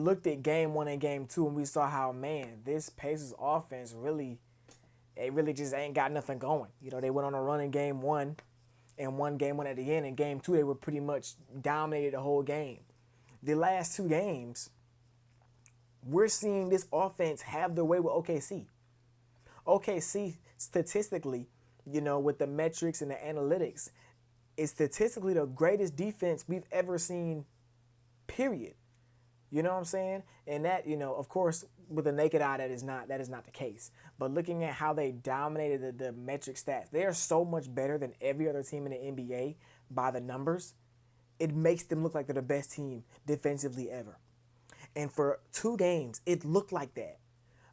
looked at game one and game two, and we saw how, man, this Pacers offense really, it really just ain't got nothing going. You know, they went on a run in game one and won game one at the end. In game two, they were pretty much dominated the whole game. The last two games, we're seeing this offense have their way with OKC. OKC, statistically, you know, with the metrics and the analytics, is statistically the greatest defense we've ever seen, period. You know what I'm saying? And that, you know, of course, with a naked eye, that is not the case. But looking at how they dominated the metric stats, they are so much better than every other team in the NBA by the numbers. It makes them look like they're the best team defensively ever. And for 2 games, it looked like that.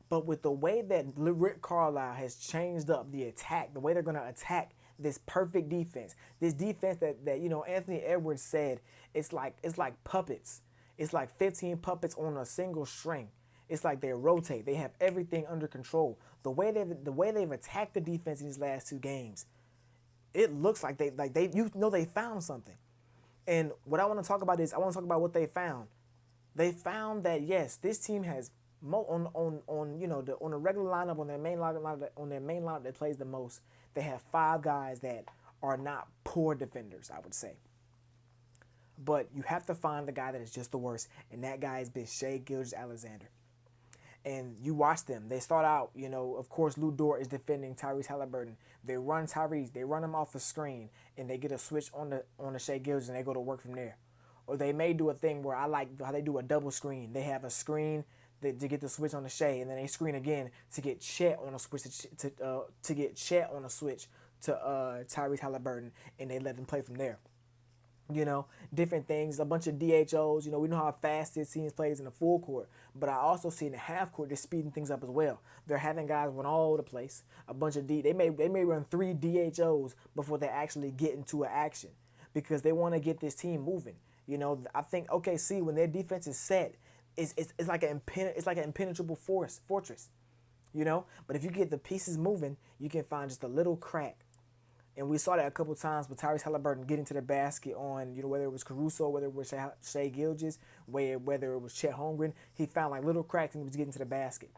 But with the way that Rick Carlisle has changed up the attack, the way they're going to attack this perfect defense, this defense that you know, Anthony Edwards said, it's like puppets. It's like 15 puppets on a single string. It's like they rotate. They have everything under control. The way they've attacked the defense in these last 2 games, it looks like they you know they found something. And what I want to talk about is I want to talk about what they found. They found that, yes, this team has on you know, on the regular lineup, on their main lineup that plays the most, they have 5 guys that are not poor defenders, I would say. But you have to find the guy that is just the worst, and that guy has been Shai Gilgeous-Alexander. And you watch them. They start out, you know, of course, Lou Dort is defending Tyrese Halliburton. They run Tyrese. They run him off the screen, and they get a switch on the Shai Gilgeous, and they go to work from there. Or they may do a thing where I like how they do a double screen. They have a screen to get the switch on the Shai, and then they screen again to get Chet on a switch to get Chet on a switch to Tyrese Halliburton, and they let them play from there. You know, different things, a bunch of DHOs. You know, we know how fast this team plays in the full court, but I also see in the half court they're speeding things up as well. They're having guys run all over the place. A bunch of they may run 3 DHOs before they actually get into an action because they want to get this team moving. You know, I think OKC, when their defense is set, it's like an impenetrable fortress. You know, but if you get the pieces moving, you can find just a little crack. And we saw that a couple times with Tyrese Halliburton getting to the basket on, you know, whether it was Caruso, whether it was Shai Gilgeous, whether it was Chet Holmgren. He found like little cracks and he was getting to the basket.